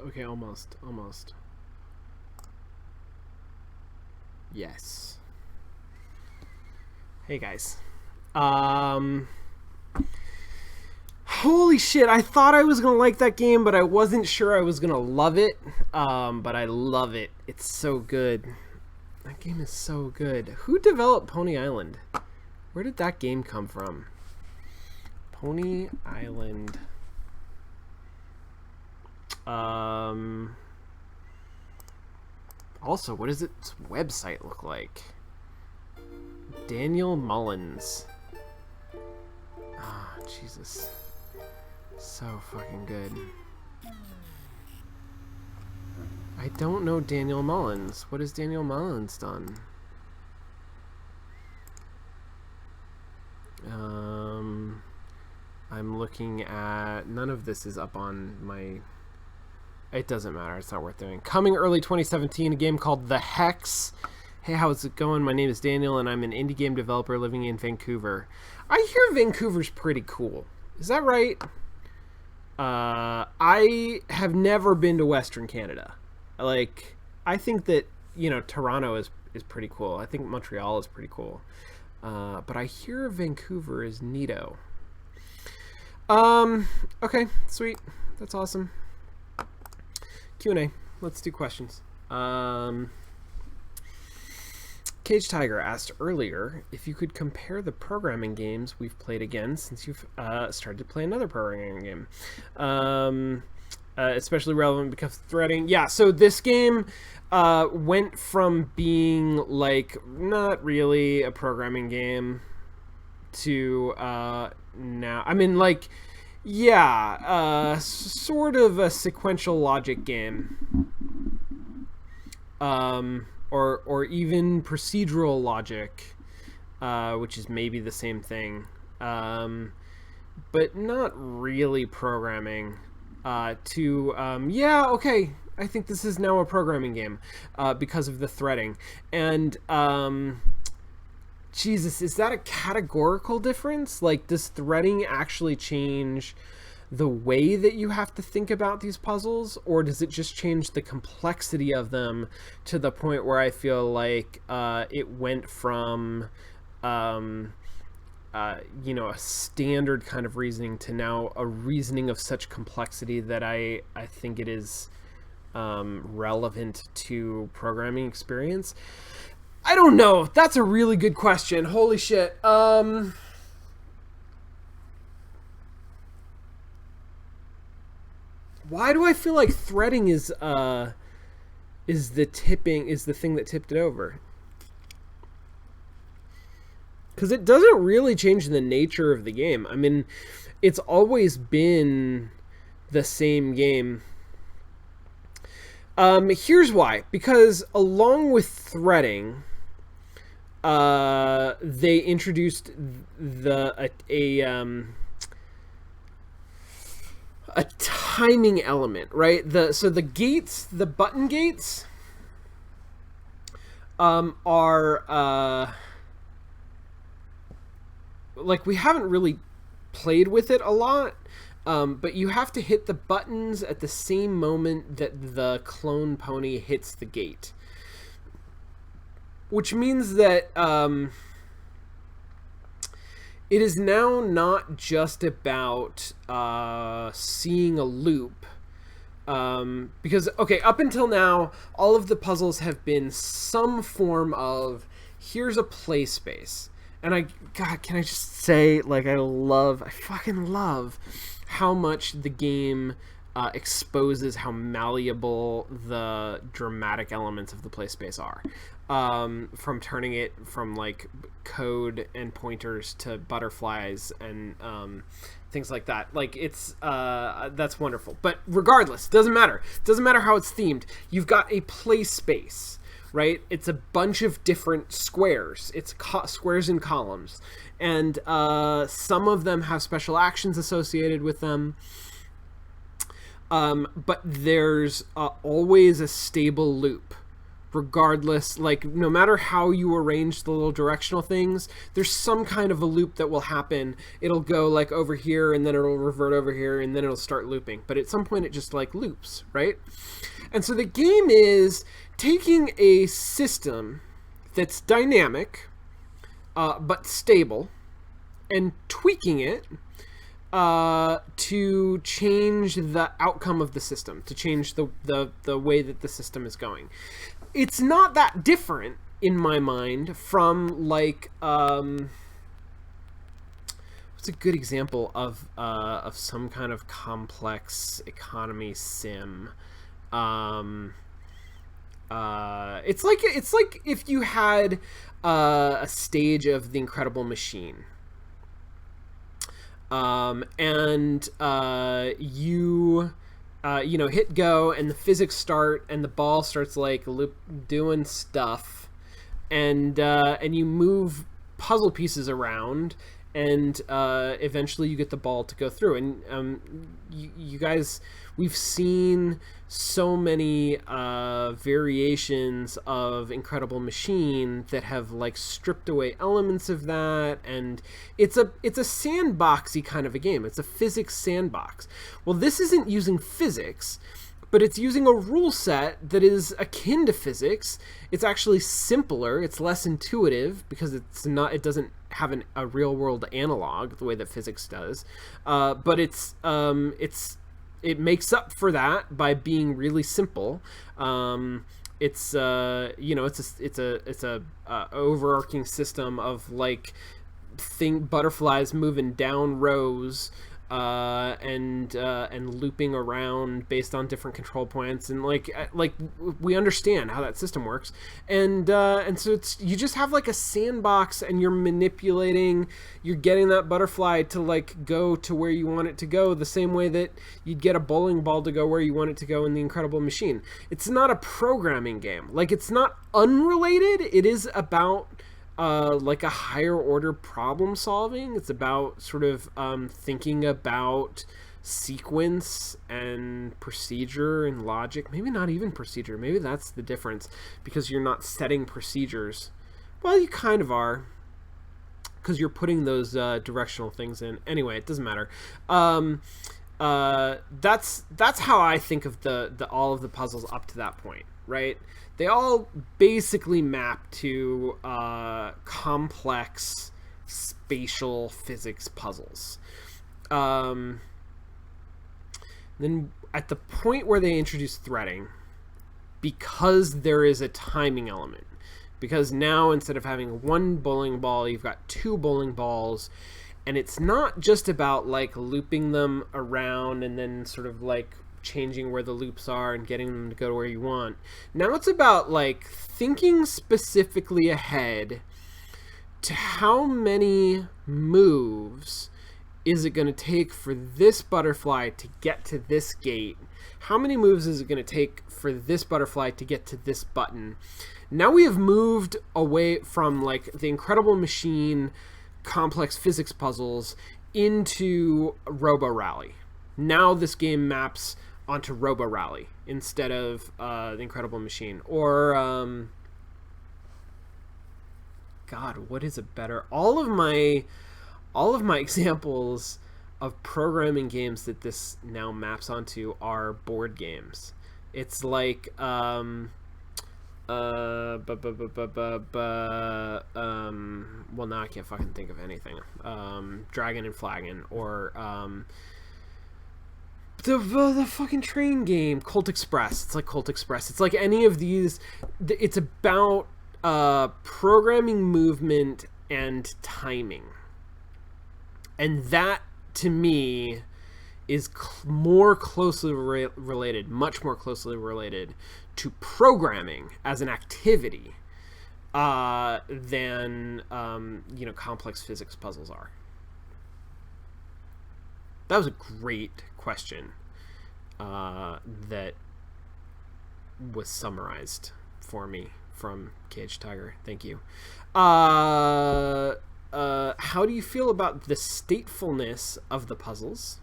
Okay, almost. Yes. Hey guys. Holy shit, I thought I was gonna like that game, but I wasn't sure I was gonna love it. But I love it. It's so good. That game is so good. Who developed Pony Island? Where did that game come from? Pony Island. Also, what does its website look like? Daniel Mullins. Ah, Jesus. So fucking good. I don't know Daniel Mullins. What has Daniel Mullins done? I'm looking at... None of this is up on my... It doesn't matter. It's not worth doing. Coming early 2017, a game called The Hex. Hey, how's it going? My name is Daniel, and I'm an indie game developer living in Vancouver. I hear Vancouver's pretty cool. Is that right? I have never been to Western Canada. Like, I think that, you know, Toronto is pretty cool. I think Montreal is pretty cool. But I hear Vancouver is neato. Okay, sweet. That's awesome. Q&A. Let's do questions. Cage Tiger asked earlier if you could compare the programming games we've played again since you've started to play another programming game. Especially relevant because of threading. Yeah, so this game went from being like not really a programming game to now. I mean, like, yeah, sort of a sequential logic game. Or even procedural logic, which is maybe the same thing, but not really programming. Yeah, okay, I think this is now a programming game because of the threading. And Jesus, is that a categorical difference? Like, does threading actually change the way that you have to think about these puzzles, or does it just change the complexity of them to the point where I feel like it went from you know, a standard kind of reasoning to now a reasoning of such complexity that I think it is relevant to programming experience? I don't know. That's a really good question. Holy shit. Why do I feel like threading is the thing that tipped it over? Because it doesn't really change the nature of the game. I mean, it's always been the same game. Here's why. Because along with threading, they introduced a timing element, right? So the gates, the button gates, are like, we haven't really played with it a lot, but you have to hit the buttons at the same moment that the clone pony hits the gate, which means that it is now not just about seeing a loop, because, okay, up until now, all of the puzzles have been some form of, here's a play space. And God, can I just say, like, I fucking love how much the game exposes how malleable the dramatic elements of the play space are. From turning it from, like, code and pointers to butterflies and things like that. Like, it's that's wonderful. But regardless, doesn't matter. Doesn't matter how it's themed. You've got a play space, right? It's a bunch of different squares. It's squares and columns. And some of them have special actions associated with them. But there's always a stable loop, regardless, like no matter how you arrange the little directional things, there's some kind of a loop that will happen. It'll go like over here and then it'll revert over here and then it'll start looping. But at some point it just like loops, right? And so the game is taking a system that's dynamic but stable and tweaking it to change the outcome of the system, to change the way that the system is going. It's not that different in my mind from like what's a good example of some kind of complex economy sim. It's like if you had a stage of The Incredible Machine. You hit go and the physics start and the ball starts like doing stuff, and you move puzzle pieces around, and eventually you get the ball to go through. And you guys, we've seen so many variations of Incredible Machine that have like stripped away elements of that, and it's a sandboxy kind of a game. It's a physics sandbox. Well, this isn't using physics, but it's using a rule set that is akin to physics. It's actually simpler. It's less intuitive because it doesn't have a real world analog the way that physics does. But it makes up for that by being really simple. It's a overarching system of like butterflies moving down rows and looping around based on different control points, and like we understand how that system works, and so you just have like a sandbox, and you're getting that butterfly to like go to where you want it to go, the same way that you'd get a bowling ball to go where you want it to go in The Incredible Machine. It's not a programming game. Like, it's not unrelated. It is about like a higher order problem solving. It's about sort of thinking about sequence and procedure and logic. Maybe not even procedure. Maybe that's the difference, because you're not setting procedures. Well, you kind of are, because you're putting those directional things in. Anyway, it doesn't matter. That's how I think of the all of the puzzles up to that point, right? They all basically map to complex spatial physics puzzles. Then at the point where they introduce threading, because there is a timing element, because now instead of having one bowling ball, you've got two bowling balls, and it's not just about like looping them around and then sort of like changing where the loops are and getting them to go to where you want. Now it's about like thinking specifically ahead to how many moves is it going to take for this butterfly to get to this gate? How many moves is it going to take for this butterfly to get to this button? Now we have moved away from like The Incredible Machine complex physics puzzles into Robo Rally. Now this game maps onto Robo Rally instead of The Incredible Machine. Or God, what is a better? All of my examples of programming games that this now maps onto are board games. It's like well, now I can't fucking think of anything. Dragon and Flagon, or the fucking train game, Colt Express. It's like Colt Express. It's like any of these. It's about programming movement and timing, and that to me is more closely related, much more closely related to programming as an activity than complex physics puzzles are. That was a great question that was summarized for me from Cage Tiger. Thank you. How do you feel about the statefulness of the puzzles,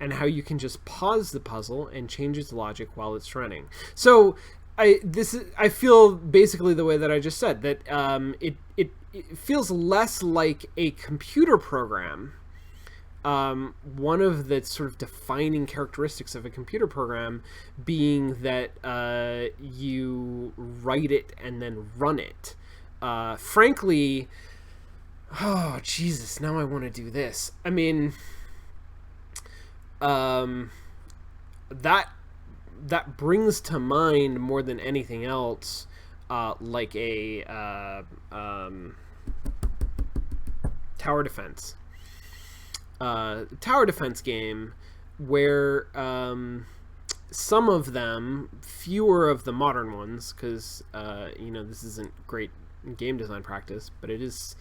and how you can just pause the puzzle and change its logic while it's running? So I feel basically the way that I just said, that it feels less like a computer program. One of the sort of defining characteristics of a computer program being that you write it and then run it. Frankly, oh Jesus, now I want to do this. I mean, that brings to mind more than anything else, like a tower defense. Tower defense game where some of them, fewer of the modern ones, because this isn't great game design practice, but it is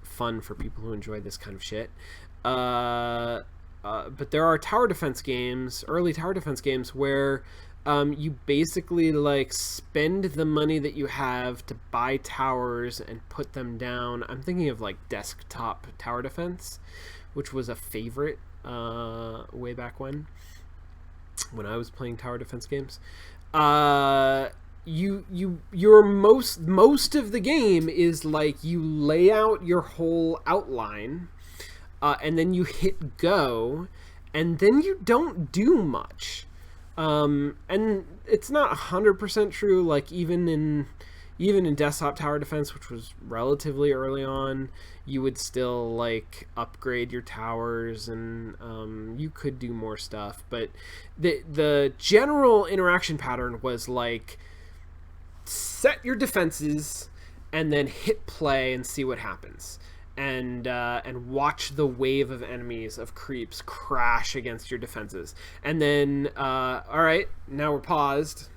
fun for people who enjoy this kind of shit. But there are tower defense games, early tower defense games, where you basically like spend the money that you have to buy towers and put them down. I'm thinking of like desktop tower defense, which was a favorite way back when I was playing tower defense games. Your most of the game is like you lay out your whole outline, and then you hit go, and then you don't do much. And it's not 100% true. Like even in desktop tower defense, which was relatively early on, you would still like upgrade your towers, and you could do more stuff. But the general interaction pattern was like set your defenses and then hit play and see what happens, and watch the wave of enemies, of creeps, crash against your defenses, and then all right, now we're paused.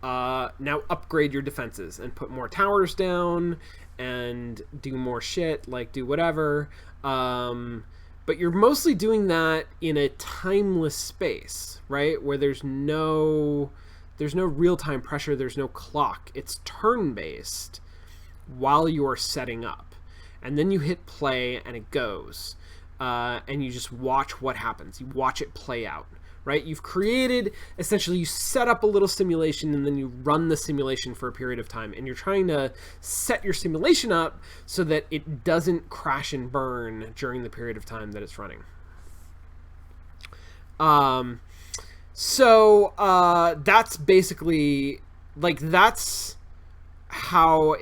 Now upgrade your defenses and put more towers down and do more shit, like do whatever. But you're mostly doing that in a timeless space, right? Where there's no real-time pressure, there's no clock. It's turn-based while you're setting up. And then you hit play and it goes. And you just watch what happens. You watch it play out. Right? You've created, essentially, you set up a little simulation and then you run the simulation for a period of time. And you're trying to set your simulation up so that it doesn't crash and burn during the period of time that it's running. So that's basically, like, that's how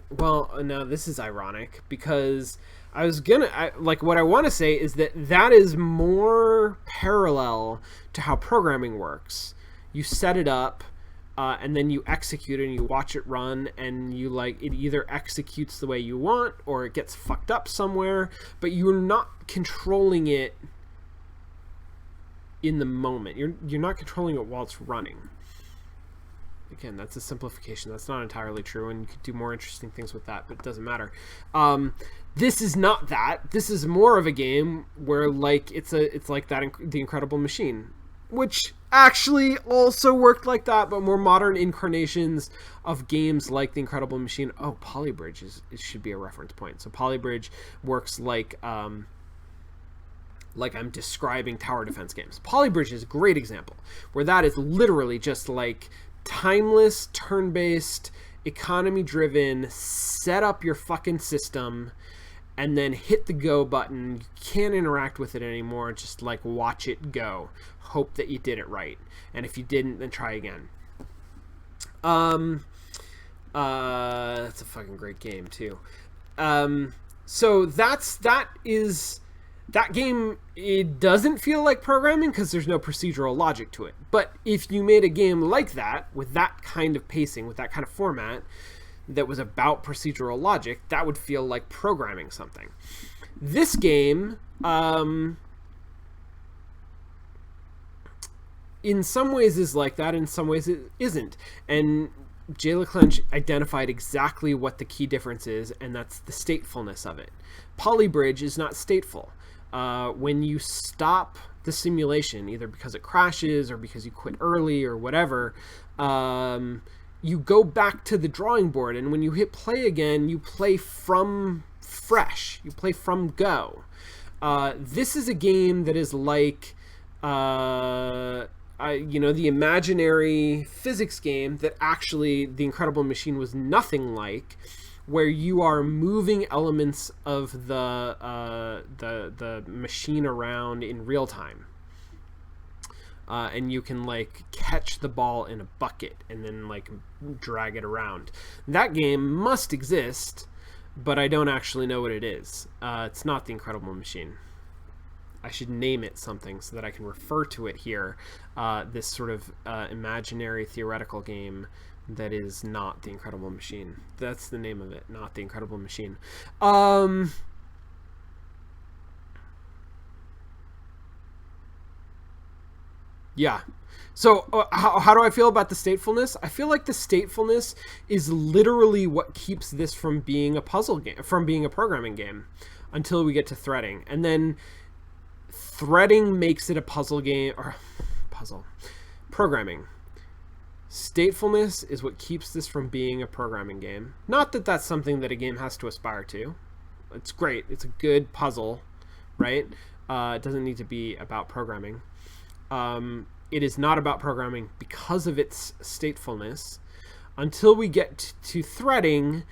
well, no, this is ironic, because what I want to say is that is more parallel to how programming works. You set it up, and then you execute it, and you watch it run, and it either executes the way you want, or it gets fucked up somewhere, but you're not controlling it in the moment. You're not controlling it while it's running. Again, that's a simplification. That's not entirely true, and you could do more interesting things with that, but it doesn't matter. This is not that. This is more of a game where, like, it's like that, The Incredible Machine, which actually also worked like that, but more modern incarnations of games like The Incredible Machine. Oh, Polybridge it should be a reference point. So Polybridge works like I'm describing tower defense games. Polybridge is a great example, where that is literally just like timeless, turn-based, economy-driven, set up your fucking system, and then hit the go button. You can't interact with it anymore. Just like watch it go. Hope that you did it right. And if you didn't, then try again. That's a fucking great game too. So that game, it doesn't feel like programming because there's no procedural logic to it. But if you made a game like that, with that kind of pacing, with that kind of format, that was about procedural logic, that would feel like programming something. This game, in some ways is like that, in some ways it isn't. And Jay LeClench identified exactly what the key difference is, and that's the statefulness of it. Polybridge is not stateful. When you stop the simulation, either because it crashes or because you quit early or whatever, you go back to the drawing board, and when you hit play again, you play from fresh. You play from go. This is a game that is like the imaginary physics game that actually The Incredible Machine was nothing like, where you are moving elements of the machine around in real time. And you can like catch the ball in a bucket and then like drag it around. That game must exist, but I don't actually know what it is. It's not The Incredible Machine. I should name it something so that I can refer to it here. This sort of imaginary theoretical game that is not The Incredible Machine. That's the name of it, not The Incredible Machine. Yeah. So how do I feel about the statefulness? I feel like the statefulness is literally what keeps this from being a puzzle game, from being a programming game, until we get to threading. And then threading makes it a puzzle game, or puzzle, programming. Statefulness is what keeps this from being a programming game. Not that that's something that a game has to aspire to. It's great. It's a good puzzle, right? It doesn't need to be about programming. It is not about programming because of its statefulness until we get to threading,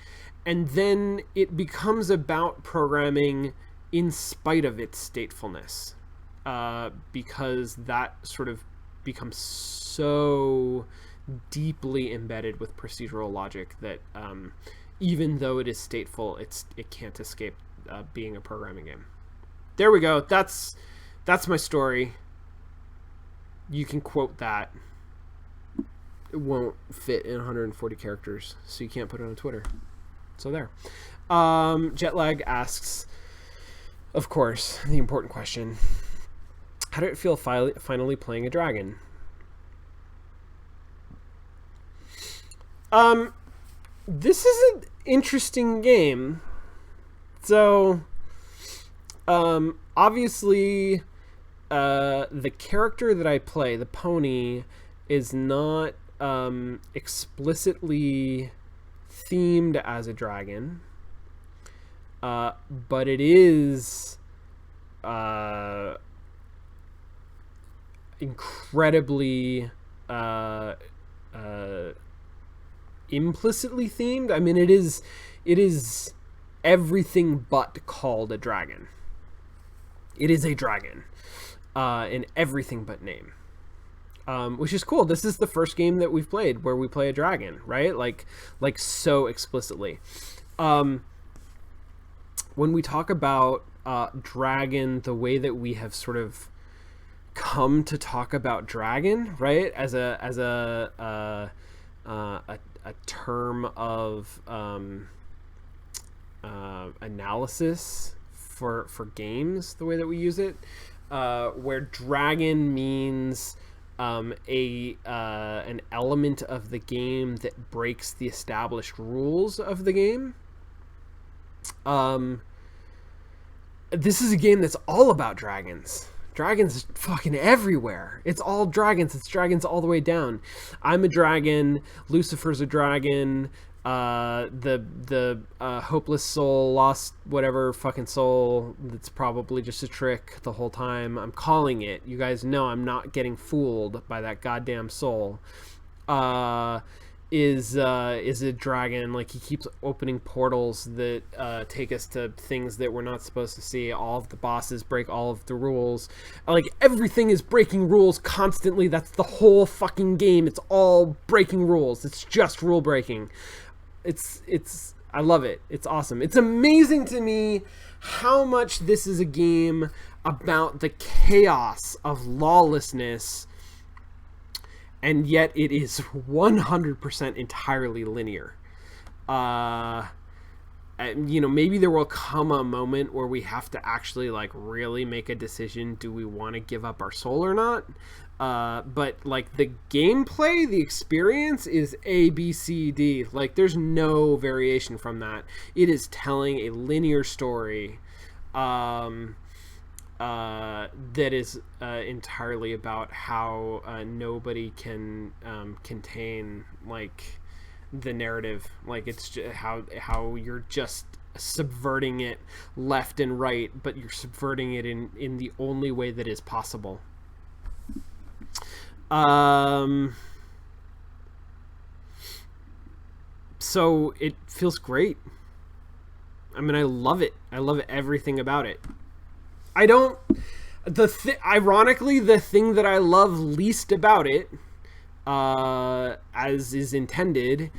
and then it becomes about programming in spite of its statefulness, because that sort of becomes so deeply embedded with procedural logic that even though it is stateful, it can't escape being a programming game. There we go. That's my story. You can quote that. It won't fit in 140 characters, so you can't put it on Twitter. So there. Jetlag asks, of course, the important question: how did it feel finally playing a dragon? This is an interesting game. So, obviously, the character that I play, the pony, is not explicitly themed as a dragon, but it is incredibly implicitly themed. I mean, it is everything but called a dragon. It is a dragon. In everything but name, which is cool. This is the first game that we've played where we play a dragon, right? Like so explicitly. When we talk about dragon, the way that we have sort of come to talk about dragon, right, as a term of analysis for games, the way that we use it. Where dragon means an element of the game that breaks the established rules of the game. This is a game that's all about dragons. Dragons are fucking everywhere. It's all dragons. It's dragons all the way down. I'm a dragon. Lucifer's a dragon. The hopeless soul, lost whatever fucking soul that's probably just a trick the whole time. I'm calling it. You guys know I'm not getting fooled by that goddamn soul. Is a dragon. Like, he keeps opening portals that take us to things that we're not supposed to see. All of the bosses break all of the rules. Like, everything is breaking rules constantly. That's the whole fucking game. It's all breaking rules. It's just rule breaking. It's I love it. It's awesome. It's amazing to me how much this is a game about the chaos of lawlessness, and yet it is 100% entirely linear. Maybe there will come a moment where we have to actually like really make a decision. Do we want to give up our soul or not? But like the gameplay, the experience is A, B, C, D. Like, there's no variation from that. It is telling a linear story that is entirely about how nobody can contain like the narrative. Like, it's just how you're just subverting it left and right, but you're subverting it in the only way that is possible. Um, so it feels great. I mean, I love it. I love everything about it. I don't. Ironically, the thing that I love least about it, as is intended,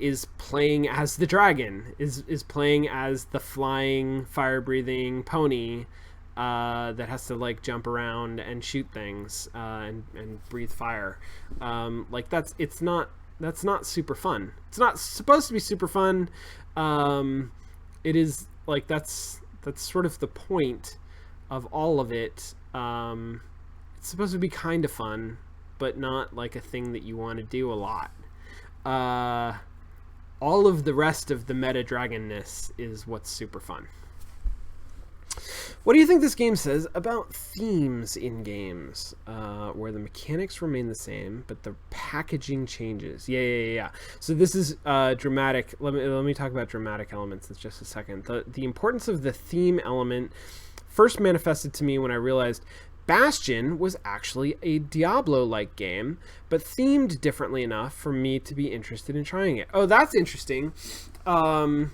is playing as the dragon. Is playing as the flying, fire-breathing pony that has to like jump around and shoot things and breathe fire. Like that's not super fun. It's not supposed to be super fun. It is like that's sort of the point of all of it. It's supposed to be kind of fun, but not like a thing that you want to do a lot. All of the rest of the meta dragonness is what's super fun. What do you think this game says about themes in games, where the mechanics remain the same, but the packaging changes? Yeah. So this is dramatic. Let me talk about dramatic elements in just a second. The importance of the theme element first manifested to me when I realized Bastion was actually a Diablo-like game, but themed differently enough for me to be interested in trying it. Oh, that's interesting. I'm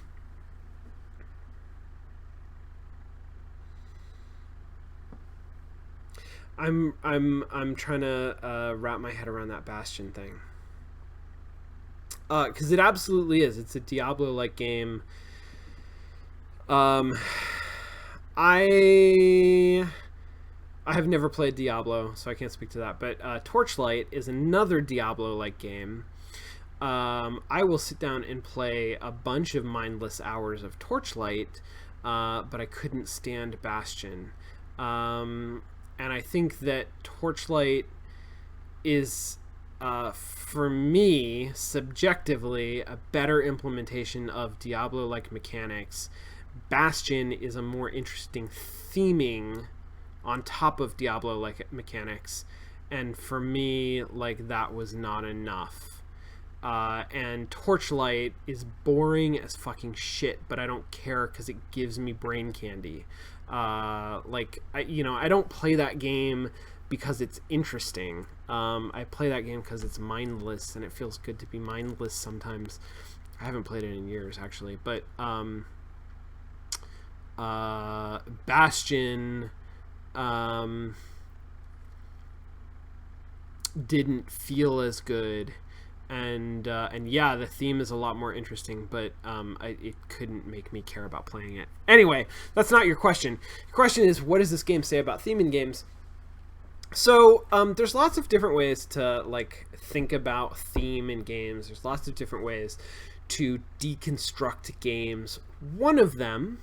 trying to wrap my head around that Bastion thing. Because it absolutely is. It's a Diablo-like game. I have never played Diablo, so I can't speak to that. But Torchlight is another Diablo-like game. I will sit down and play a bunch of mindless hours of Torchlight, but I couldn't stand Bastion. And I think that Torchlight is, for me, subjectively, a better implementation of Diablo-like mechanics. Bastion is a more interesting theming on top of Diablo-like mechanics, and for me, like, that was not enough. And Torchlight is boring as fucking shit, but I don't care because it gives me brain candy. I don't play that game because it's interesting. I play that game because it's mindless, and it feels good to be mindless sometimes. I haven't played it in years, actually, but Bastion didn't feel as good, and yeah, the theme is a lot more interesting, but it couldn't make me care about playing it. Anyway, that's not your question. Your question is, what does this game say about theme in games? So there's lots of different ways to like think about theme in games. There's lots of different ways to deconstruct games. One of them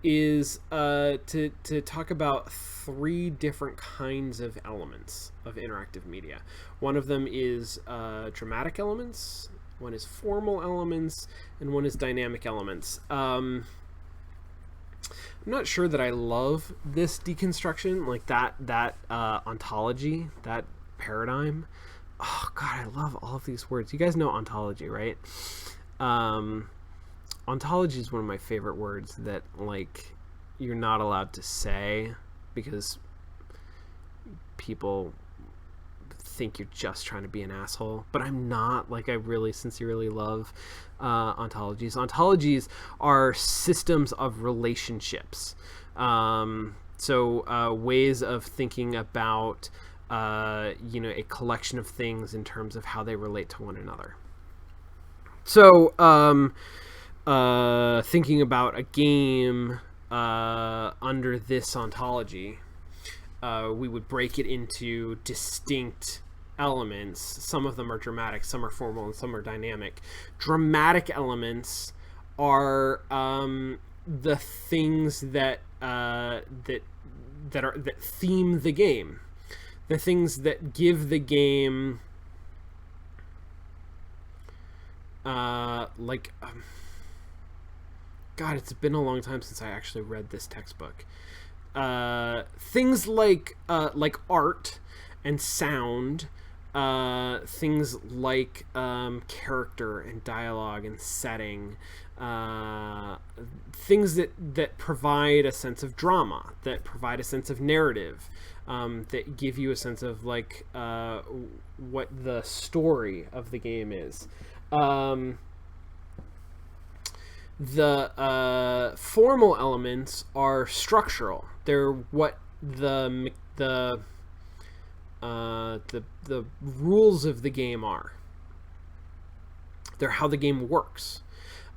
is to talk about three different kinds of elements of interactive media. One of them is dramatic elements, one is formal elements, and one is dynamic elements. I'm not sure that I love this deconstruction, like that ontology, that paradigm. Oh god, I love all of these words. You guys know ontology, right? Ontology is one of my favorite words that, like, you're not allowed to say because people think you're just trying to be an asshole, but I'm not. Like, I really sincerely love ontologies. Ontologies are systems of relationships. Ways of thinking about a collection of things in terms of how they relate to one another. So thinking about a game under this ontology, we would break it into distinct elements. Some of them are dramatic, some are formal, and some are dynamic. Dramatic elements are the things that theme the game, the things that give the game God, it's been a long time since I actually read this textbook. Things like art and sound, things like character and dialogue and setting, things that provide a sense of drama, that provide a sense of narrative, that give you a sense of like what the story of the game is. The formal elements are structural. They're what the rules of the game are. They're how the game works.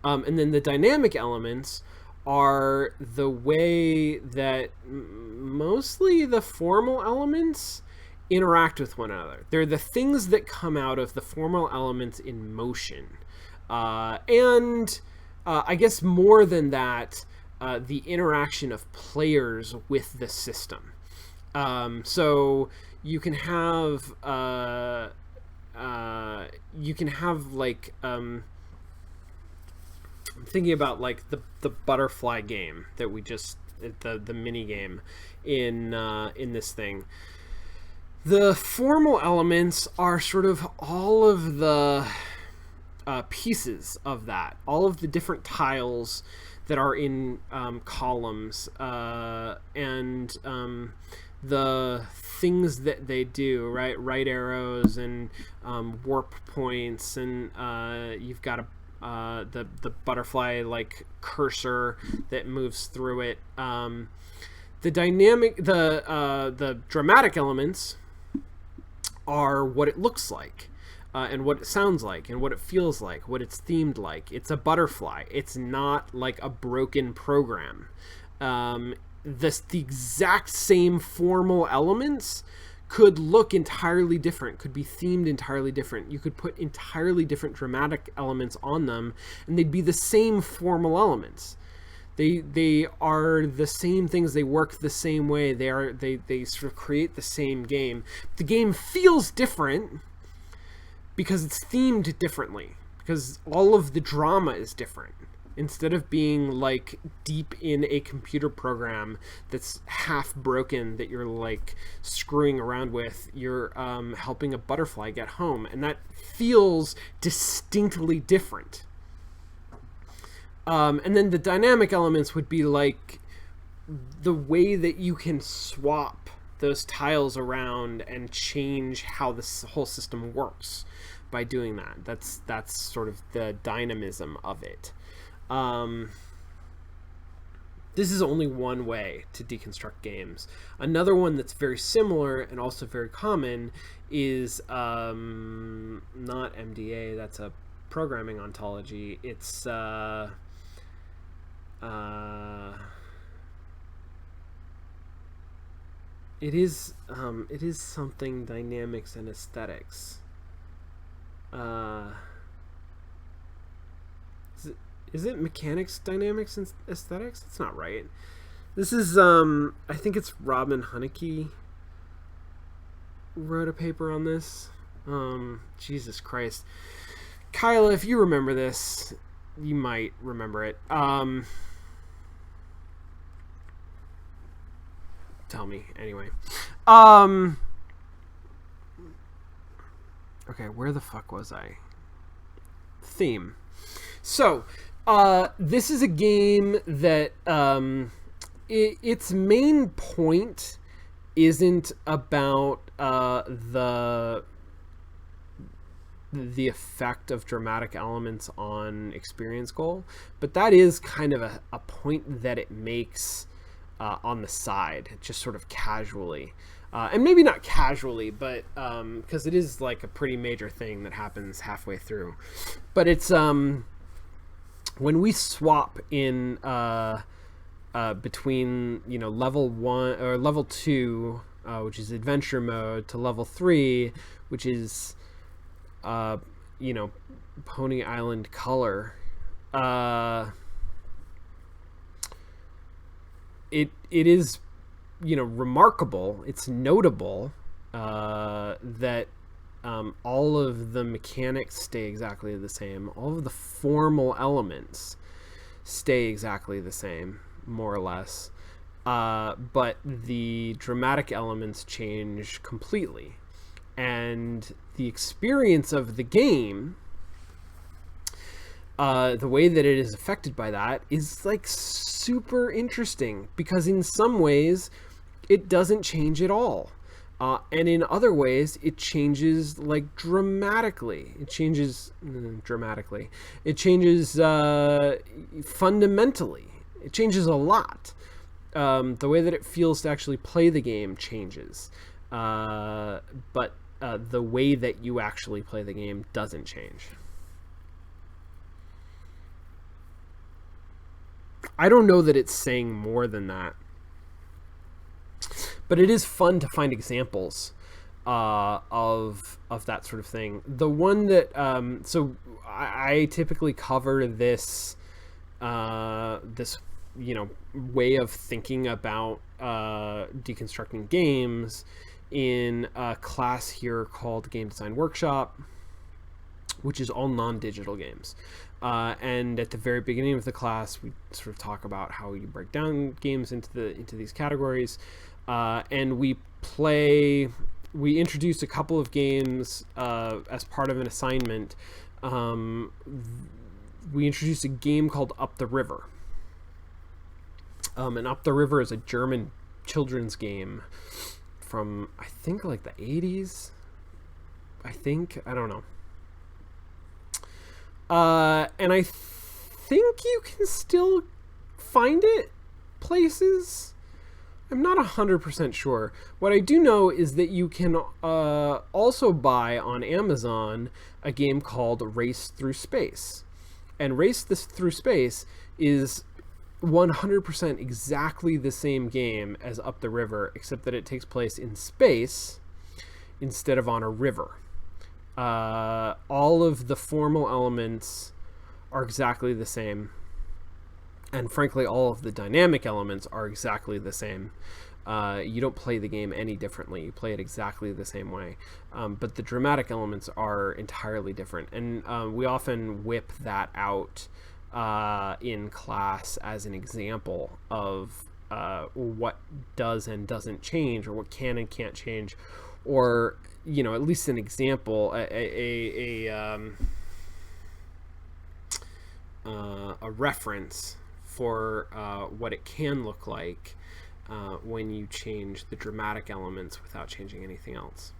And then the dynamic elements are the way that mostly the formal elements interact with one another. They're the things that come out of the formal elements in motion. And I guess more than that, the interaction of players with the system. So you can have like I'm thinking about like the butterfly game that we just the mini game in this thing. The formal elements are sort of all of the pieces of that, all of the different tiles that are in columns, and the things that they do, right arrows and warp points, and you've got the butterfly like cursor that moves through it. The dramatic elements are what it looks like, and what it sounds like, and what it feels like, what it's themed like. It's a butterfly. It's not like a broken program. The exact same formal elements could look entirely different, could be themed entirely different. You could put entirely different dramatic elements on them, and they'd be the same formal elements. They are the same things. They work the same way. They sort of create the same game. The game feels different because it's themed differently, because all of the drama is different. Instead of being like deep in a computer program that's half broken that you're like screwing around with, you're helping a butterfly get home, and that feels distinctly different. And then the dynamic elements would be like the way that you can swap those tiles around and change how this whole system works by doing that. That's sort of the dynamism of it. This is only one way to deconstruct games. Another one that's very similar and also very common is not MDA. That's a programming ontology. It's it is something dynamics and aesthetics. Is it mechanics, dynamics, and aesthetics? That's not right. This is, I think it's Robin Hunicke wrote a paper on this. Jesus Christ. Kyla, if you remember this, you might remember it. Tell me, anyway. Okay, where the fuck was I? Theme. So, this is a game that its main point isn't about the effect of dramatic elements on experience goal, but that is kind of a point that it makes on the side, just sort of casually. And maybe not casually, but because it is like a pretty major thing that happens halfway through. But it's when we swap in between level 1 or level 2, which is adventure mode, to level 3, which is Pony Island color. It is remarkable. It's notable that all of the mechanics stay exactly the same. All of the formal elements stay exactly the same, more or less. But the dramatic elements change completely. And the experience of the game the way that it is affected by that is like super interesting, because in some ways it doesn't change at all. And in other ways, it changes like dramatically. It changes dramatically. It changes fundamentally. It changes a lot. The way that it feels to actually play the game changes. But the way that you actually play the game doesn't change. I don't know that it's saying more than that. But it is fun to find examples of that sort of thing. The one that so I typically cover this this way of thinking about deconstructing games in a class here called Game Design Workshop, which is all non-digital games. And at the very beginning of the class, we sort of talk about how you break down games into these categories. And we introduced a couple of games as part of an assignment. We introduced a game called Up the River. And Up the River is a German children's game from, I think, like the 80s. I don't know. And I think you can still find it places. I'm not 100% sure. What I do know is that you can also buy on Amazon a game called Race Through Space. And Race Through Space is 100% exactly the same game as Up the River, except that it takes place in space instead of on a river. All of the formal elements are exactly the same. And frankly, all of the dynamic elements are exactly the same. You don't play the game any differently. You play it exactly the same way. But the dramatic elements are entirely different. And we often whip that out in class as an example of what does and doesn't change, or what can and can't change, or at least an example, a reference for what it can look like when you change the dramatic elements without changing anything else.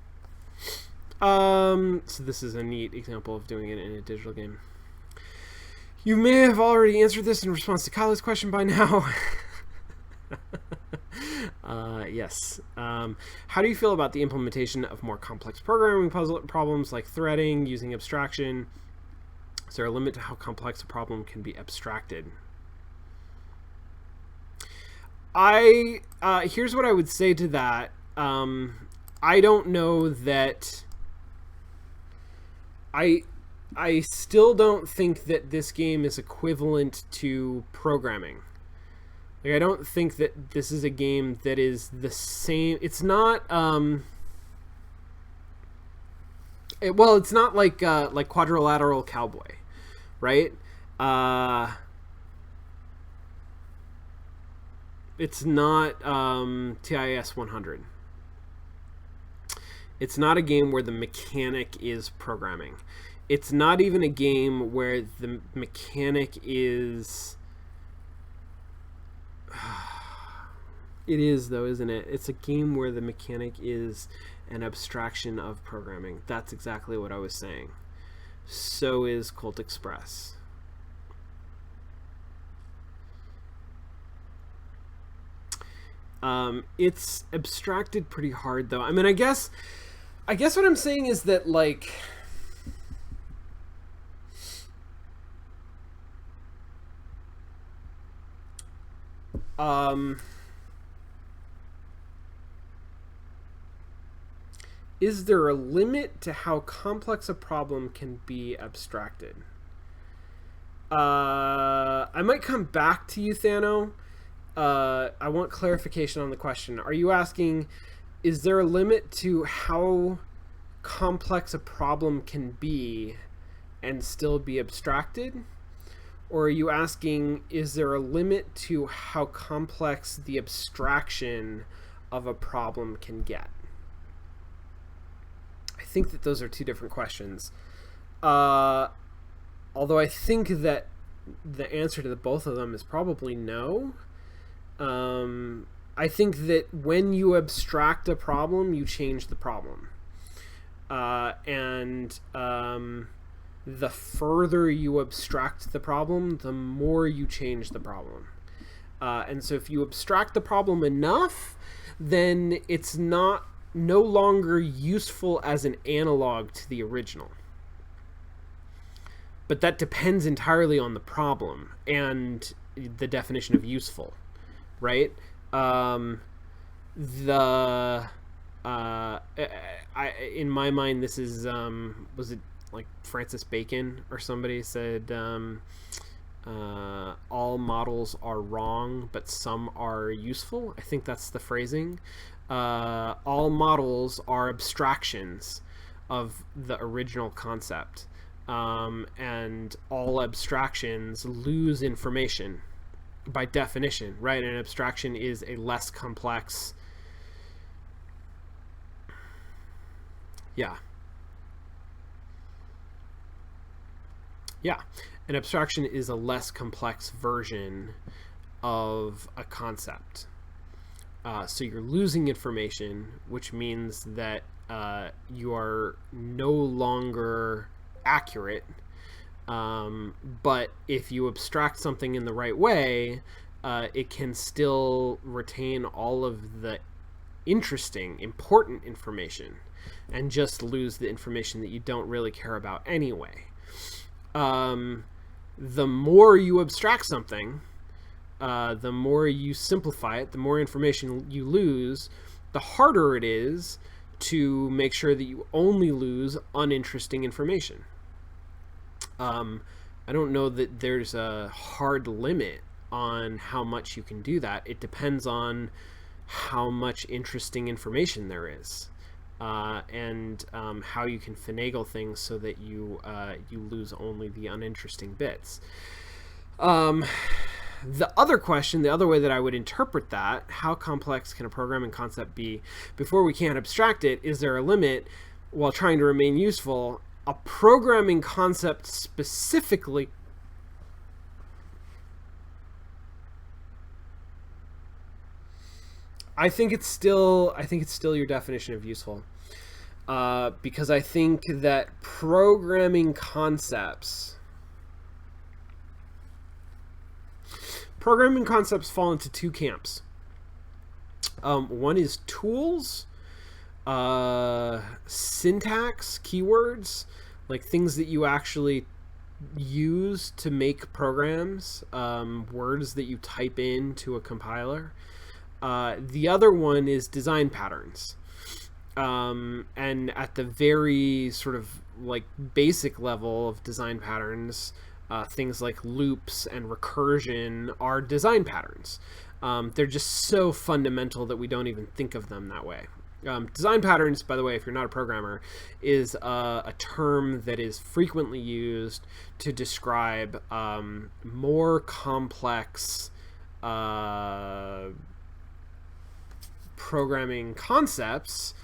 So this is a neat example of doing it in a digital game. You may have already answered this in response to Kyle's question by now. Yes. How do you feel about the implementation of more complex programming puzzle problems like threading using abstraction? Is there a limit to how complex a problem can be abstracted? Here's what I would say to that. I don't know that. I still don't think that this game is equivalent to programming. Like, I don't think that this is a game that is the same. It's not. It's not like Quadrilateral Cowboy, right? It's not TIS 100. It's not a game where the mechanic is programming. It's not even a game where the mechanic is... It is, though, isn't it? It's a game where the mechanic is an abstraction of programming. That's exactly what I was saying. So is Colt Express. It's abstracted pretty hard, though. I mean, I guess what I'm saying is that, like, is there a limit to how complex a problem can be abstracted? I might come back to you, Thano. I want clarification on the question. Are you asking, is there a limit to how complex a problem can be and still be abstracted? Or are you asking, is there a limit to how complex the abstraction of a problem can get? I think that those are two different questions. Although I think that the answer to both of them is probably no. I think that when you abstract a problem, you change the problem. And the further you abstract the problem, the more you change the problem. And so if you abstract the problem enough, then it's no longer useful as an analog to the original. But that depends entirely on the problem and the definition of useful, right? In my mind, this is was it like Francis Bacon or somebody said all models are wrong, but some are useful. I think that's the phrasing. All models are abstractions of the original concept. And all abstractions lose information by definition, right? An abstraction is a less complex... Yeah. An abstraction is a less complex version of a concept. So you're losing information, which means that you are no longer accurate, but if you abstract something in the right way, it can still retain all of the interesting, important information and just lose the information that you don't really care about anyway. The more you abstract something, the more you simplify it, the more information you lose, the harder it is to make sure that you only lose uninteresting information. I don't know that there's a hard limit on how much you can do that. It depends on how much interesting information there is, and how you can finagle things so that you lose only the uninteresting bits. The other question, the other way that I would interpret that, how complex can a programming concept be before we can't abstract it? Is there a limit while trying to remain useful? A programming concept specifically I think it's still your definition of useful, because I think that programming concepts fall into two camps. One is tools, syntax, keywords, like things that you actually use to make programs, words that you type into a compiler. The other one is design patterns. And at the very sort of like basic level of design patterns, things like loops and recursion are design patterns. They're just so fundamental that we don't even think of them that way. Design patterns, by the way, if you're not a programmer, is a term that is frequently used to describe more complex programming concepts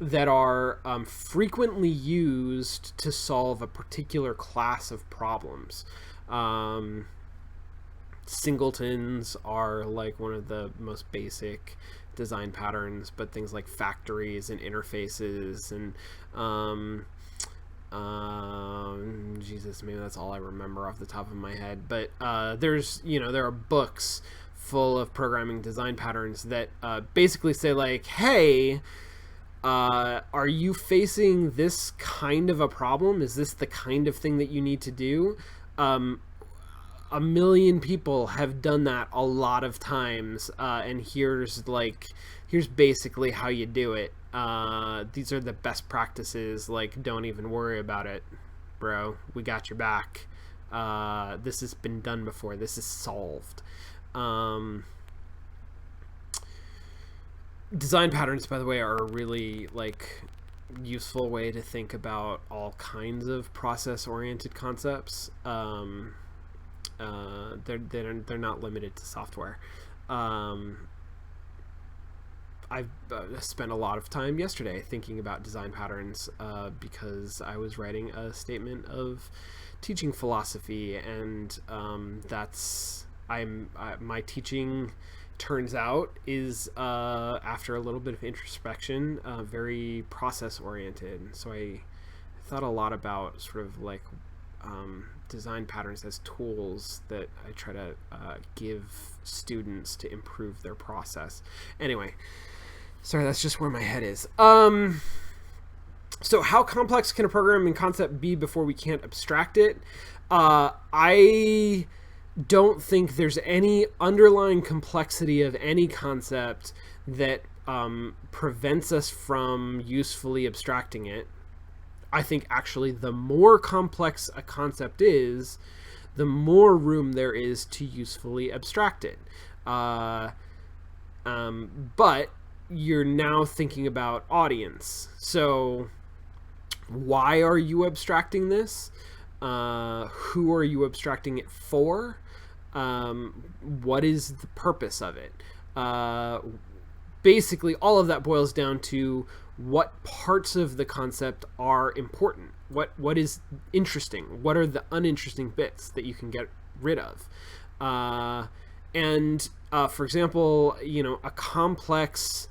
that are frequently used to solve a particular class of problems. Singletons are like one of the most basic design patterns, but things like factories and interfaces and Jesus, maybe that's all I remember off the top of my head. But there are books full of programming design patterns that basically say like, hey, are you facing this kind of a problem? Is this the kind of thing that you need to do? A million people have done that a lot of times, and here's basically how you do it. These are the best practices. Like, don't even worry about it, bro. We got your back. This has been done before. This is solved. Design patterns, by the way, are a really useful way to think about all kinds of process-oriented concepts. They're not limited to software. I've spent a lot of time yesterday thinking about design patterns because I was writing a statement of teaching philosophy, and my teaching turns out is after a little bit of introspection, very process oriented. So I thought a lot about sort of like design patterns as tools that I try to give students to improve their process. Anyway, sorry, that's just where my head is. So how complex can a programming concept be before we can't abstract it? I don't think there's any underlying complexity of any concept that prevents us from usefully abstracting it. I think actually the more complex a concept is, the more room there is to usefully abstract it. But you're now thinking about audience. So why are you abstracting this? Who are you abstracting it for? What is the purpose of it? Basically, all of that boils down to what parts of the concept are important. What is interesting? What are the uninteresting bits that you can get rid of? For example, a complex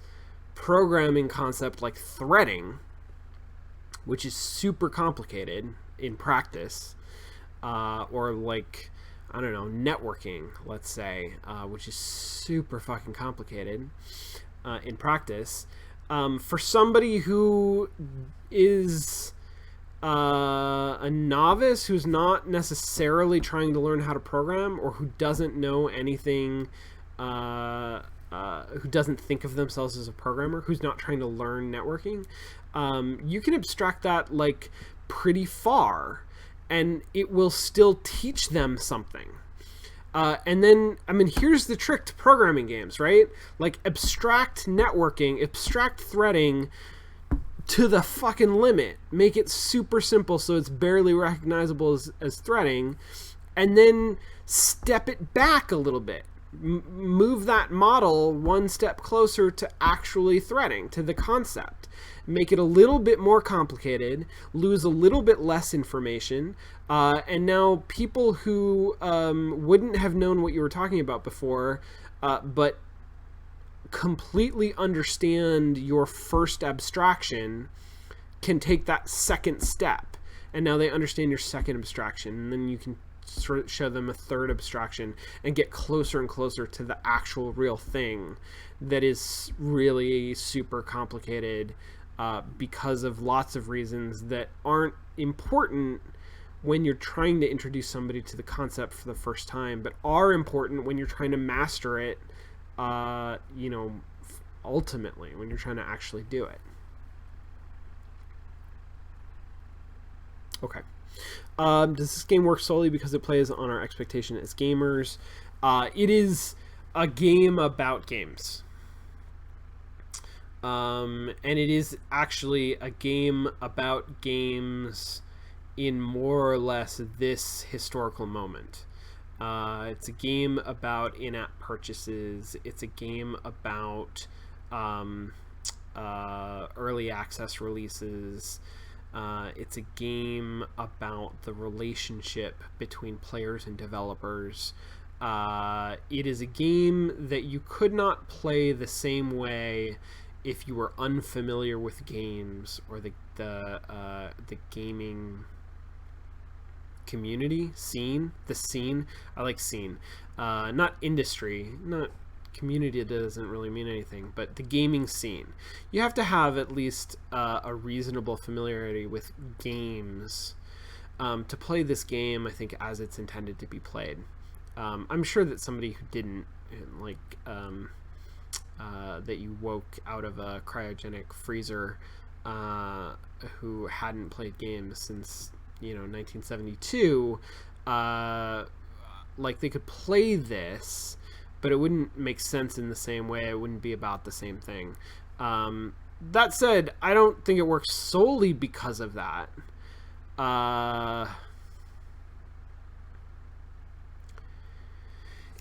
programming concept like threading, which is super complicated in practice, or like, I don't know, networking, let's say, which is super fucking complicated in practice. For somebody who is a novice, who's not necessarily trying to learn how to program, or who doesn't know anything, who doesn't think of themselves as a programmer, who's not trying to learn networking, you can abstract that like pretty far, and it will still teach them something. And then, here's the trick to programming games, right? Like, abstract networking, abstract threading to the fucking limit. Make it super simple so it's barely recognizable as threading, and then step it back a little bit. Move that model one step closer to actually threading, to the concept. Make it a little bit more complicated, lose a little bit less information, and now people who wouldn't have known what you were talking about before, but completely understand your first abstraction, can take that second step, and now they understand your second abstraction, and then you can sort of show them a third abstraction and get closer and closer to the actual real thing that is really super complicated because of lots of reasons that aren't important when you're trying to introduce somebody to the concept for the first time, but are important when you're trying to master it, ultimately, when you're trying to actually do it. Okay. Does this game work solely because it plays on our expectation as gamers? It is a game about games. And it is actually a game about games in more or less this historical moment. It's a game about in-app purchases. It's a game about early access releases. It's a game about the relationship between players and developers. It is a game that you could not play the same way if you were unfamiliar with games or the gaming community scene. The scene, I like scene, not industry, not community. Doesn't really mean anything, but the gaming scene. You have to have at least a reasonable familiarity with games to play this game, I think, as it's intended to be played. I'm sure that somebody who didn't, like, that you woke out of a cryogenic freezer, who hadn't played games since 1972, like, they could play this, but it wouldn't make sense in the same way. It wouldn't be about the same thing. That said, I don't think it works solely because of that.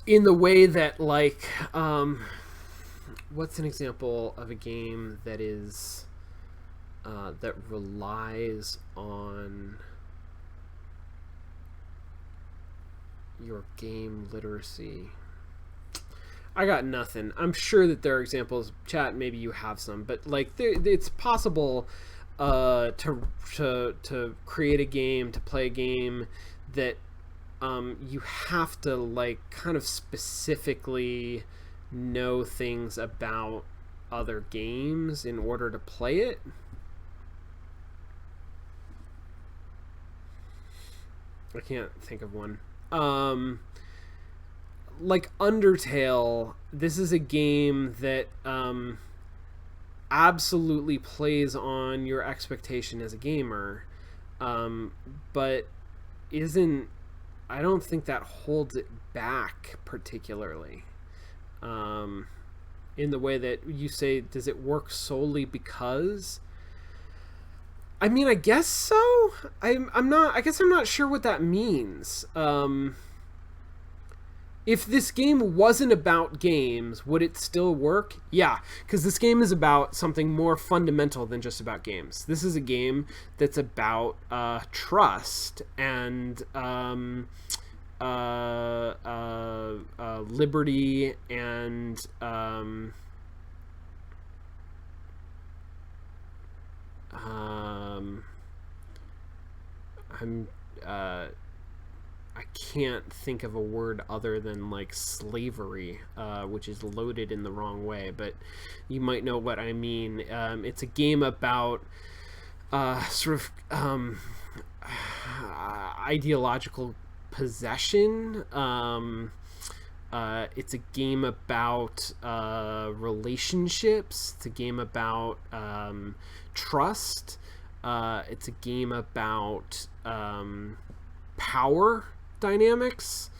In the way that, like, what's an example of a game that is that relies on your game literacy. I got nothing. I'm sure that there are examples. Chat, maybe you have some, but like it's possible to create a game, to play a game that you have to like kind of specifically know things about other games in order to play it. I can't think of one. Like Undertale, this is a game that absolutely plays on your expectation as a gamer, but isn't. I don't think that holds it back particularly. In the way that you say, does it work solely because? I mean, I guess so. I'm not. I guess I'm not sure what that means. If this game wasn't about games, would it still work? Yeah, because this game is about something more fundamental than just about games. This is a game that's about trust and liberty and I can't think of a word other than like slavery, which is loaded in the wrong way, but you might know what I mean. It's a game about sort of ideological possession. It's a game about relationships. It's a game about trust. It's a game about power dynamics.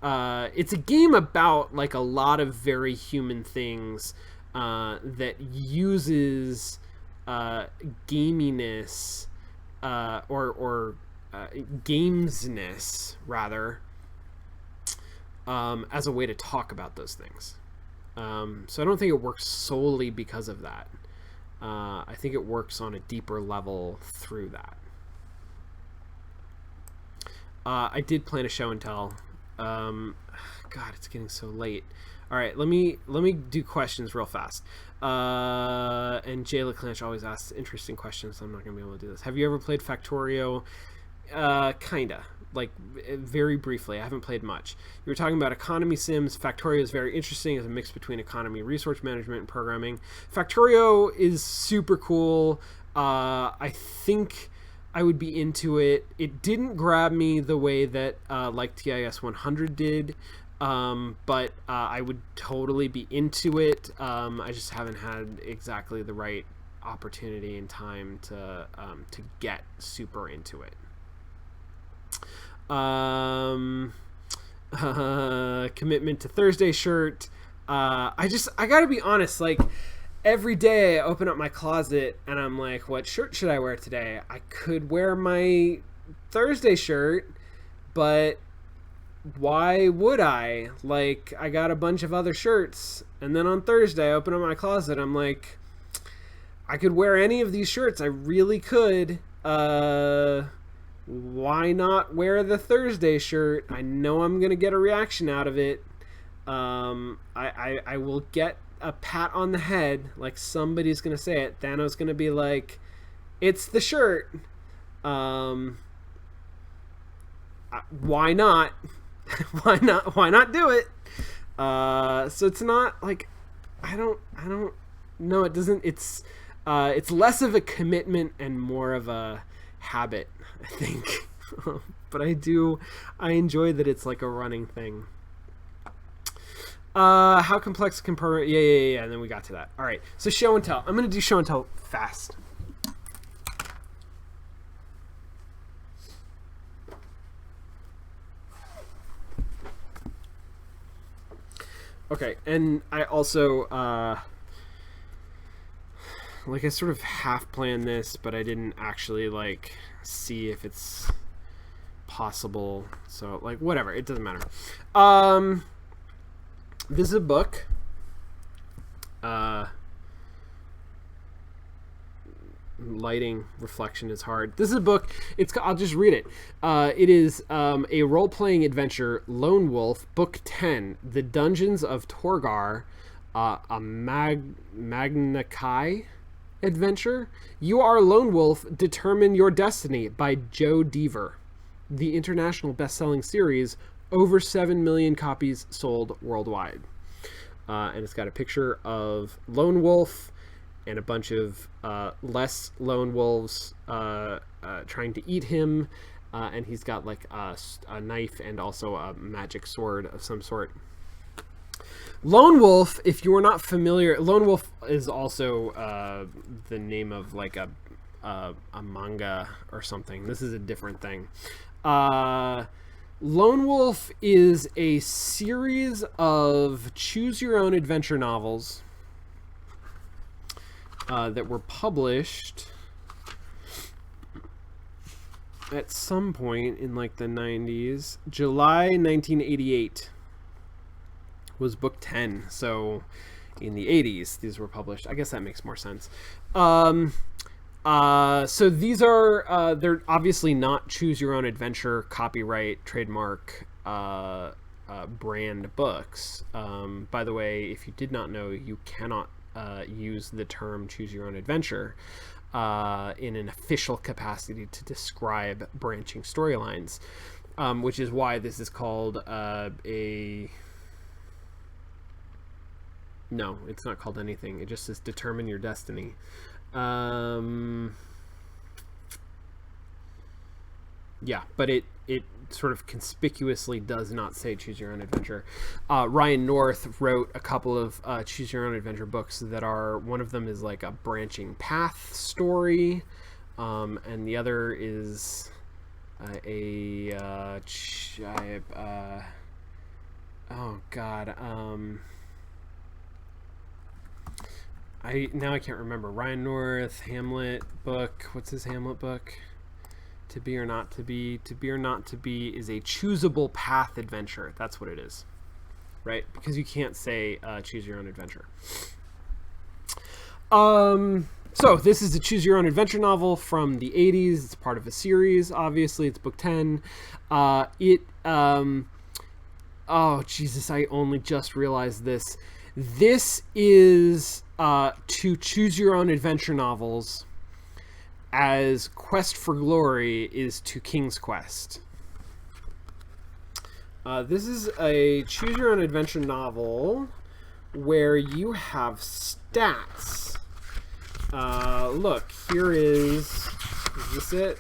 It's a game about like a lot of very human things that uses gaminess or gamesness rather as a way to talk about those things. So I don't think it works solely because of that. I think it works on a deeper level through that. I did plan a show and tell. God, it's getting so late. All right, let me do questions real fast. And Jay LeClanche always asks interesting questions, so I'm not gonna be able to do this. Have you ever played Factorio? Kinda, like very briefly. I haven't played much. You were talking about economy sims. Factorio is very interesting as a mix between economy, resource management, and programming. Factorio is super cool. I think I would be into it. It didn't grab me the way that like TIS 100 did, but I would totally be into it. I just haven't had exactly the right opportunity and time to get super into it. Commitment to Thursday shirt. I gotta be honest, like every day I open up my closet and I'm like, what shirt should I wear today? I could wear my Thursday shirt, but why would I? Like, I got a bunch of other shirts, and then on Thursday I open up my closet, I'm like, I could wear any of these shirts. I really could. Why not wear the Thursday shirt? I know I'm gonna get a reaction out of it. I will get a pat on the head, like somebody's gonna say it. Thanos gonna be like, "It's the shirt." Why not? Why not do it? So it's not like I don't know. It doesn't. It's less of a commitment and more of a habit, I think. But I enjoy that it's like a running thing. How complex can program? Yeah. And then we got to that. All right. So show and tell. I'm gonna do show and tell fast. Okay, and I also like I sort of half planned this, but I didn't actually like see if it's possible. So like whatever, it doesn't matter. This is a book. lighting reflection is hard. This is a book. I'll just read it. It is a role-playing adventure, Lone Wolf, Book 10, The Dungeons of Torgar, a Magna Kai adventure. You are a lone wolf, determine your destiny, by Joe Deaver. The international best-selling series, over 7 million copies sold worldwide. And it's got a picture of Lone Wolf and a bunch of less lone wolves trying to eat him. And he's got like a knife and also a magic sword of some sort. Lone Wolf, if you are not familiar, Lone Wolf is also the name of like a manga or something. This is a different thing. Lone Wolf is a series of choose-your-own-adventure novels that were published at some point in like the 90s. July 1988 was book 10. So in the 80s, these were published. I guess that makes more sense. So these are, they're obviously not choose your own adventure, copyright, trademark, brand books. By the way, if you did not know, you cannot use the term choose your own adventure in an official capacity to describe branching storylines, which is why this is called no, it's not called anything. It just says determine your destiny. Yeah, but it sort of conspicuously does not say choose your own adventure. Ryan North wrote a couple of choose your own adventure books that are, one of them is like a branching path story, and the other is oh god, I can't remember. Ryan North, Hamlet book. What's his Hamlet book? To Be or Not to Be. To Be or Not to Be is a choosable path adventure. That's what it is, right? Because you can't say choose your own adventure. So this is a choose your own adventure novel from the 80s. It's part of a series. Obviously, it's book 10. Oh Jesus! I only just realized this. This is to choose your own adventure novels as Quest for Glory is to King's Quest. This is a choose your own adventure novel where you have stats. Look, here is this it?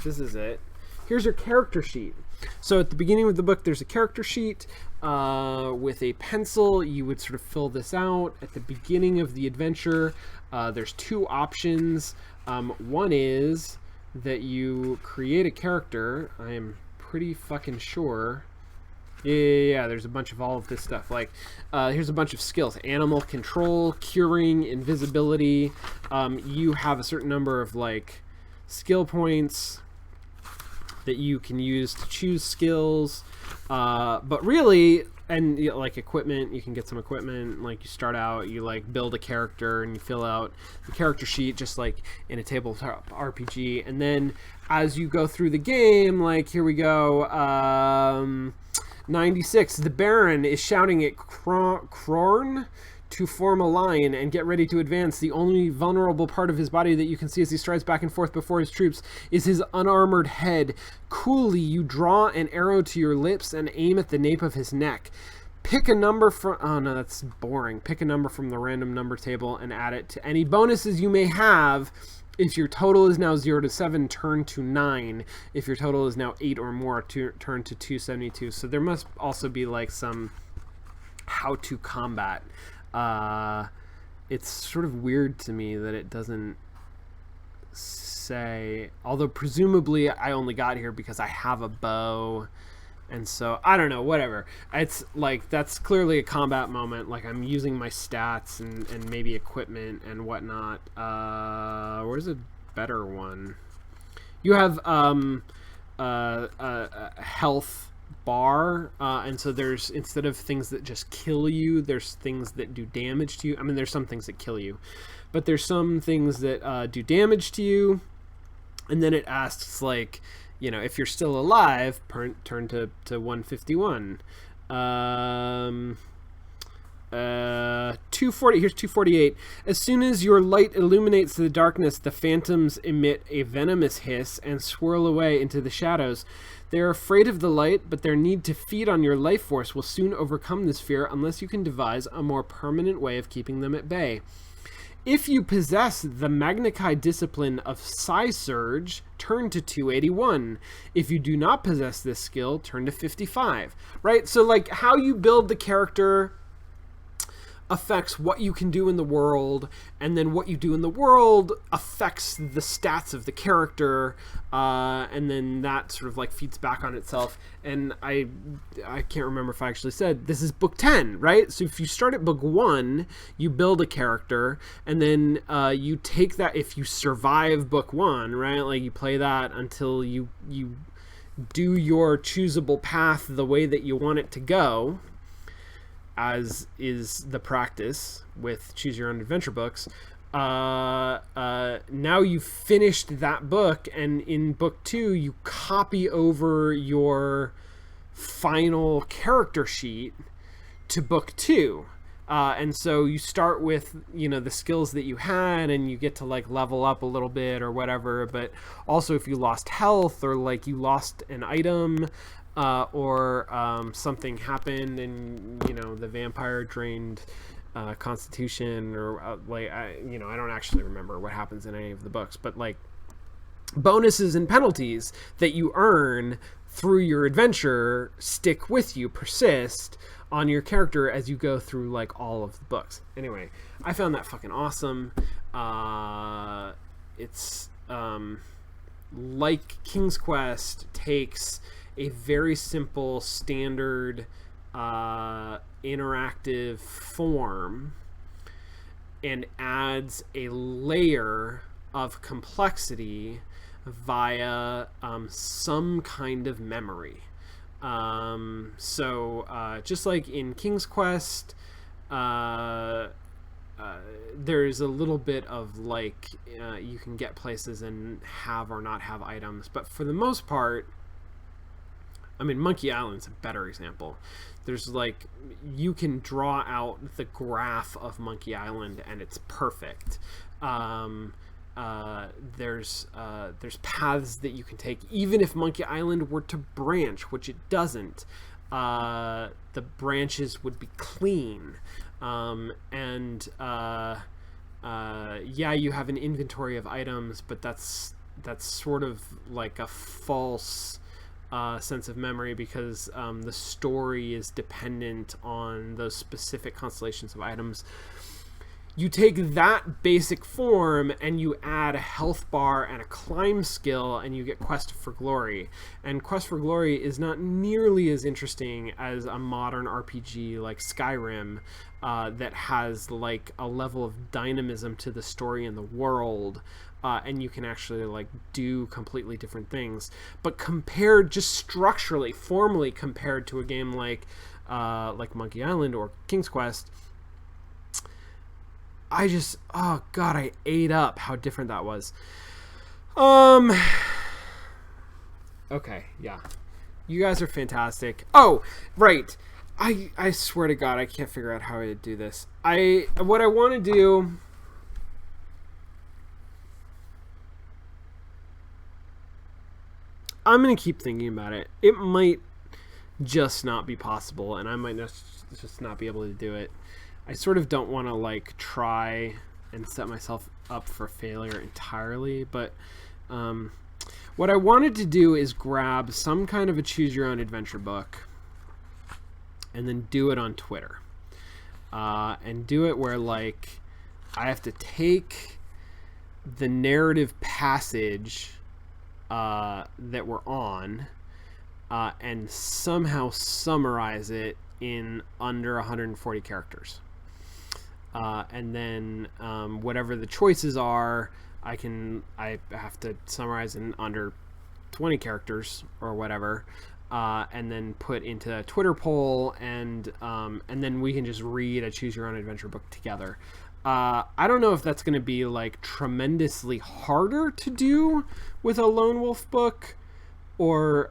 This is it. Here's your character sheet. So at the beginning of the book, there's a character sheet with a pencil. You would sort of fill this out. At the beginning of the adventure, there's two options. One is that you create a character. I am pretty fucking sure. Yeah, there's a bunch of all of this stuff. Like, here's a bunch of skills. Animal control, curing, invisibility. You have a certain number of, like, skill points that you can use to choose skills. But really, and you know, like equipment, you can get some equipment. Like, you start out, you like build a character and you fill out the character sheet just like in a tabletop RPG. And then as you go through the game, like here we go, 96, the Baron is shouting at Krorn to form a line and get ready to advance. The only vulnerable part of his body that you can see as he strides back and forth before his troops is his unarmored head. Coolly, you draw an arrow to your lips and aim at the nape of his neck. Pick a number from... Oh, no, that's boring. Pick a number from the random number table and add it to any bonuses you may have. If your total is now 0 to 7, turn to 9. If your total is now 8 or more, turn to 272. So there must also be like some how to combat. It's sort of weird to me that it doesn't say, although presumably I only got here because I have a bow, and so I don't know, whatever. It's like, that's clearly a combat moment. Like, I'm using my stats and maybe equipment and whatnot. Where's a better one? You have health bar, and so there's, instead of things that just kill you, there's things that do damage to you. I mean, there's some things that kill you, but there's some things that do damage to you. And then it asks, like, you know, if you're still alive, turn to 151. 240. Here's 248. As soon as your light illuminates the darkness, the phantoms emit a venomous hiss and swirl away into the shadows. They are afraid of the light, but their need to feed on your life force will soon overcome this fear unless you can devise a more permanent way of keeping them at bay. If you possess the Magnikai discipline of Psi Surge, turn to 281. If you do not possess this skill, turn to 55. Right? So, like, how you build the character affects what you can do in the world, and then what you do in the world affects the stats of the character, and then that sort of like feeds back on itself. And I can't remember if I actually said this is book 10, right? So if you start at book 1, you build a character, and then you take that, if you survive book 1, right, like you play that until you do your choosable path the way that you want it to go, as is the practice with Choose Your Own Adventure books. Now you've finished that book, and in book 2 you copy over your final character sheet to book 2. And so you start with, you know, the skills that you had, and you get to like level up a little bit or whatever. But also if you lost health, or like you lost an item, or something happened and, you know, the vampire drained constitution, or I don't actually remember what happens in any of the books, but like bonuses and penalties that you earn through your adventure stick with you, persist on your character as you go through like all of the books. Anyway, I found that fucking awesome. It's like King's Quest takes a very simple standard interactive form and adds a layer of complexity via some kind of memory. So just like in King's Quest, there's a little bit of like you can get places and have or not have items, but for the most part, I mean, Monkey Island's a better example. There's like, you can draw out the graph of Monkey Island and it's perfect. There's paths that you can take, even if Monkey Island were to branch, which it doesn't. The branches would be clean. Yeah, you have an inventory of items, but that's sort of like a false sense of memory, because the story is dependent on those specific constellations of items. You take that basic form and you add a health bar and a climb skill, and you get Quest for Glory. And Quest for Glory is not nearly as interesting as a modern RPG like Skyrim, that has like a level of dynamism to the story and the world. And you can actually like do completely different things. But compared, just structurally, formally compared to a game like Monkey Island or King's Quest, I ate up how different that was. Okay, yeah. You guys are fantastic. Oh, right. I swear to God, I can't figure out how to do this. What I want to do... I'm going to keep thinking about it. It might just not be possible, and I might just not be able to do it. I sort of don't want to like try and set myself up for failure entirely, but what I wanted to do is grab some kind of a choose your own adventure book and then do it on Twitter, and do it where like I have to take the narrative passage that we're on and somehow summarize it in under 140 characters. And then whatever the choices are, I have to summarize in under 20 characters or whatever. and then put into a Twitter poll, and then we can just read a choose your own adventure book together. I don't know if that's going to be like tremendously harder to do with a lone wolf book, or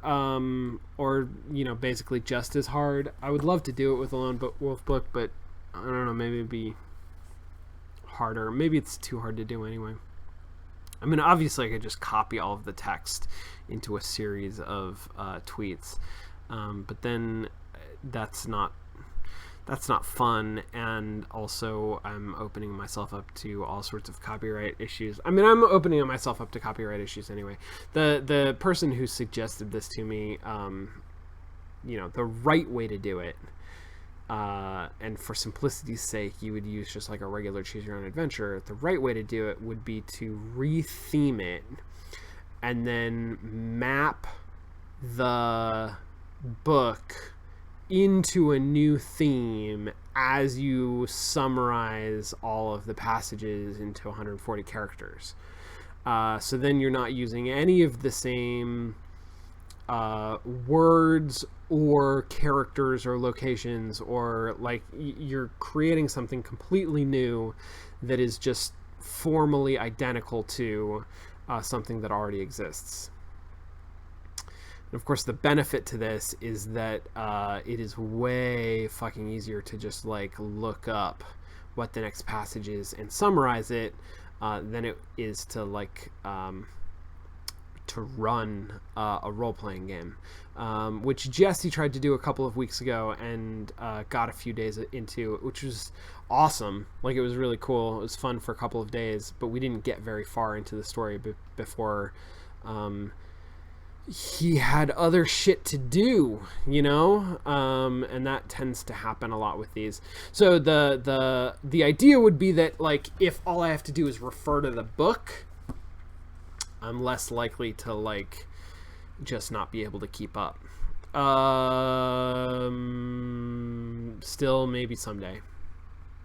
basically just as hard. I would love to do it with a lone wolf book, but I don't know, maybe it'd be harder. Maybe it's too hard to do anyway. I mean, obviously I could just copy all of the text into a series of tweets, but then that's not fun, and also I'm opening myself up to all sorts of copyright issues. I mean, I'm opening myself up to copyright issues anyway. The person who suggested this to me, the right way to do it, and for simplicity's sake, you would use just like a regular choose your own adventure. The right way to do it would be to re-theme it and then map the book into a new theme as you summarize all of the passages into 140 characters. So then you're not using any of the same words or characters or locations, or like you're creating something completely new that is just formally identical to something that already exists. And of course, the benefit to this is that it is way fucking easier to just like look up what the next passage is and summarize it than it is to like to run a role-playing game, which Jesse tried to do a couple of weeks ago and got a few days into, which was awesome. Like, it was really cool. It was fun for a couple of days, but we didn't get very far into the story before he had other shit to do, and that tends to happen a lot with these. So the idea would be that, like, if all I have to do is refer to the book, I'm less likely to like just not be able to keep up. Still, maybe someday.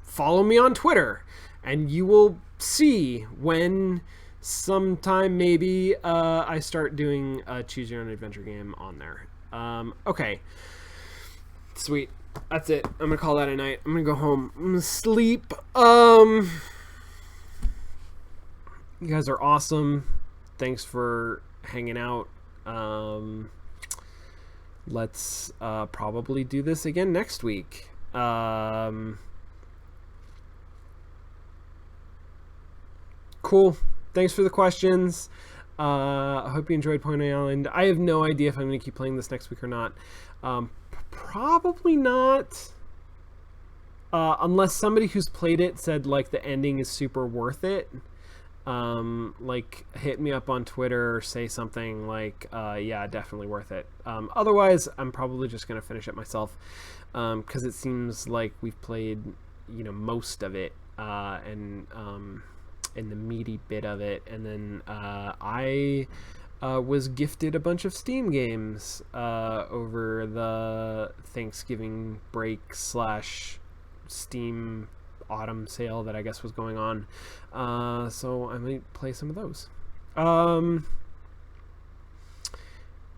Follow me on Twitter and you will see when sometime maybe I start doing a choose your own adventure game on there. Okay, sweet, that's it. I'm gonna call that a night. I'm gonna go home, I'm gonna sleep. You guys are awesome. Thanks for hanging out. Let's probably do this again next week. Cool. Thanks for the questions. I hope you enjoyed Pony Island. I have no idea if I'm going to keep playing this next week or not. Probably not. Unless somebody who's played it said like the ending is super worth it. Like, hit me up on Twitter or say something like, yeah, definitely worth it. Otherwise, I'm probably just going to finish it myself, because it seems like we've played, most of it, and the meaty bit of it. And then I was gifted a bunch of Steam games over the Thanksgiving break / Steam autumn sale that I guess was going on, so I might play some of those. Am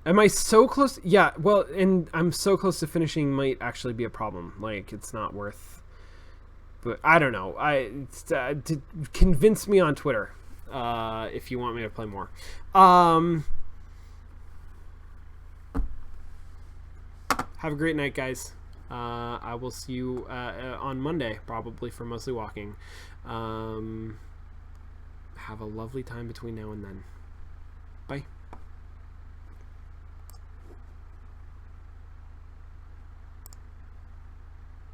I so close? Yeah, well, and I'm so close to finishing might actually be a problem. Like, it's not worth, but I don't know. To convince me on Twitter if you want me to play more. Have a great night, guys. I will see you on Monday, probably, for Mostly Walking. Have a lovely time between now and then. Bye.